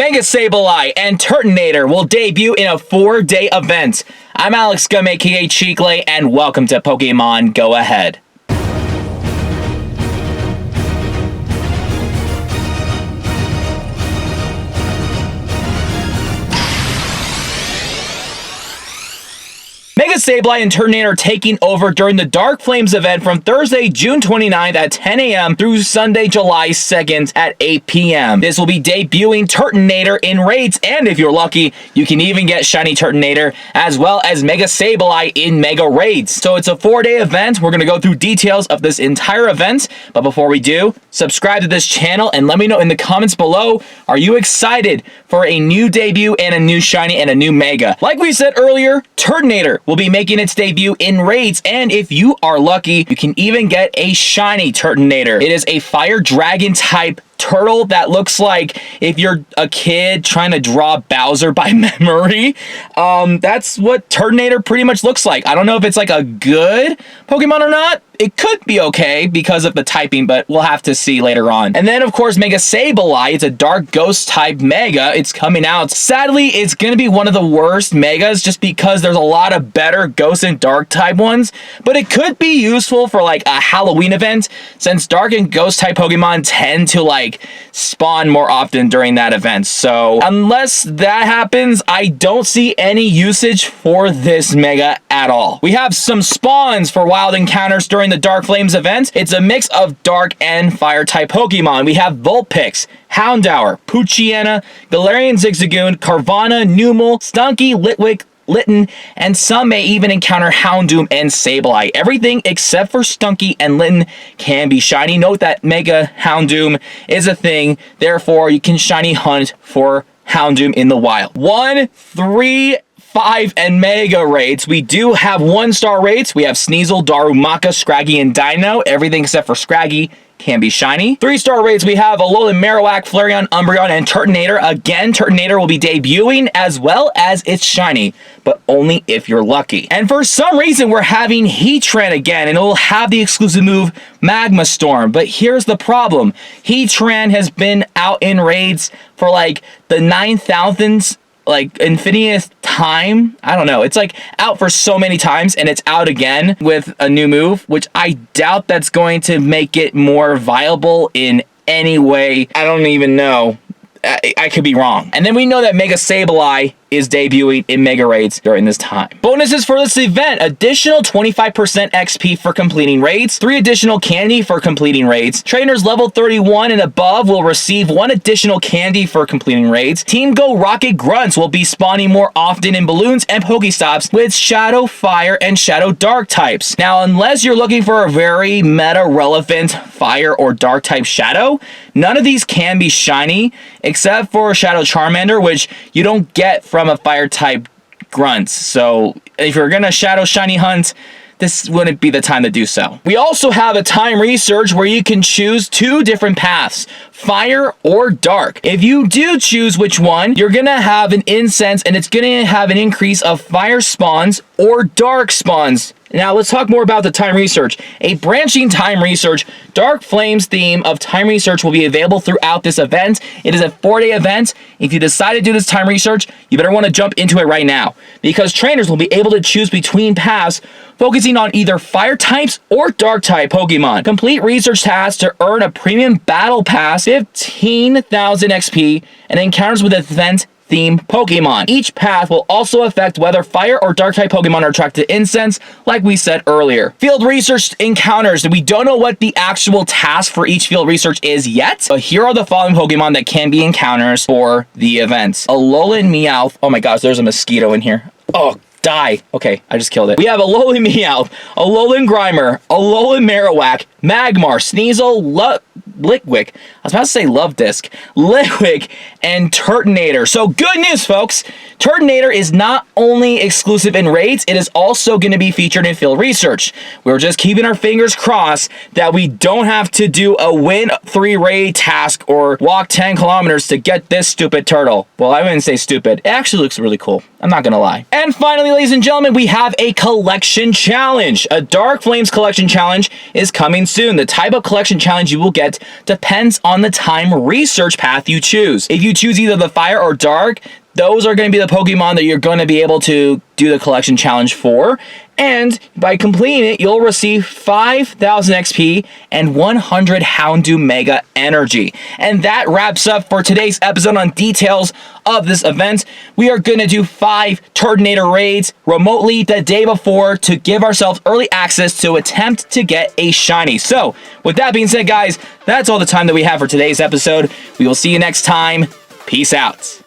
Mega Sableye and Turtonator will debut in a 4-day event. I'm Alex Gum, aka Cheekley, and welcome to Pokemon Go Ahead. Mega Sableye and Turtonator are taking over during the Dark Flames event from Thursday, June 29th at 10 a.m. through Sunday, July 2nd at 8 p.m. This will be debuting Turtonator in raids, and if you're lucky, you can even get Shiny Turtonator as well as Mega Sableye in Mega Raids. So it's a 4-day event. We're going to go through details of this entire event, but before we do, subscribe to this channel and let me know in the comments below, are you excited for a new debut and a new Shiny and a new Mega? Like we said earlier, Turtonator will be making its debut in raids, and if you are lucky, you can even get a Shiny Turtonator. It is a Fire Dragon type turtle that looks like if you're a kid trying to draw Bowser by memory. That's what Turtonator pretty much looks like. I don't know if it's like a good Pokemon or not. It could be okay because of the typing, but we'll have to see later on. And then, of course, Mega Sableye. It's a Dark Ghost type Mega. It's coming out. Sadly, it's going to be one of the worst Megas just because there's a lot of better Ghost and Dark type ones, but it could be useful for like a Halloween event since Dark and Ghost type Pokemon tend to like spawn more often during that event. So unless that happens, I don't see any usage for this Mega at all. We have some spawns for wild encounters during the Dark Flames event. It's a mix of Dark and Fire type Pokemon. We have Vulpix, Houndour, Poochyena, Galarian Zigzagoon, Carvanha, Numel, Stunky, Litwick, Litten, and some may even encounter Houndoom and Sableye. Everything except for Stunky and Litten can be shiny. Note that Mega Houndoom is a thing, therefore you can shiny hunt for Houndoom in the wild. 1, 3, 5, and Mega Raids. We do have 1-star raids. We have Sneasel, Darumaka, Scraggy, and Dino. Everything except for Scraggy can be shiny. 3-star raids, we have Alolan Marowak, Flareon, Umbreon, and Turtonator. Again, Turtonator will be debuting as well as its shiny, but only if you're lucky. And for some reason, we're having Heatran again, and it will have the exclusive move Magma Storm. But here's the problem. Heatran has been out in raids for like the 9,000th like infinitieth time. I don't know. It's like out for so many times, and it's out again with a new move, which I doubt that's going to make it more viable in any way. I don't even know. I could be wrong. And then we know that Mega Sableye is debuting in Mega Raids during this time. Bonuses for this event: additional 25% XP for completing raids, 3 additional candy for completing raids. Trainers level 31 and above will receive 1 additional candy for completing raids. Team Go Rocket Grunts will be spawning more often in balloons and Pokestops with Shadow Fire and Shadow Dark types. Now, unless you're looking for a very meta-relevant Fire or Dark type Shadow, none of these can be shiny except for Shadow Charmander, which you don't get from a Fire type Grunts. So if you're gonna Shadow Shiny hunt, this wouldn't be the time to do so. We also have a time research where you can choose 2 different paths, Fire or Dark. If you do choose which one, you're gonna have an incense, and it's gonna have an increase of Fire spawns or Dark spawns. Now let's talk more about the time research. A branching time research, Dark Flames theme of time research will be available throughout this event. It is a 4-day event. If you decide to do this time research, you better want to jump into it right now, because trainers will be able to choose between paths focusing on either Fire types or Dark type Pokemon. Complete research tasks to earn a premium battle pass, 15,000 XP, and encounters with event themed Pokemon. Each path will also affect whether Fire or Dark type Pokemon are attracted to incense, like we said earlier. Field research encounters. We don't know what the actual task for each field research is yet, but here are the following Pokemon that can be encounters for the events. Alolan Meowth. Oh my gosh, there's a mosquito in here. Oh, die. Okay, I just killed it. We have Alolan Meowth, Alolan Grimer, Alolan Marowak, Magmar, Sneasel, Litwick. I was about to say Love Disc. Litwick and Turtonator. So good news, folks. Turtonator is not only exclusive in raids, it is also going to be featured in field research. We're just keeping our fingers crossed that we don't have to do a win 3 raid task or walk 10 kilometers to get this stupid turtle. Well, I wouldn't say stupid. It actually looks really cool. I'm not going to lie. And finally, ladies and gentlemen, we have a collection challenge. A Dark Flames collection challenge is coming soon. The type of collection challenge you will get depends on the time research path you choose. If you choose either the fire or dark, those are going to be the Pokemon that you're going to be able to do the collection challenge for. And by completing it, you'll receive 5,000 XP and 100 Houndoom Mega Energy. And that wraps up for today's episode on details of this event. We are going to do 5 Turtonator raids remotely the day before to give ourselves early access to attempt to get a shiny. So, with that being said, guys, that's all the time that we have for today's episode. We will see you next time. Peace out.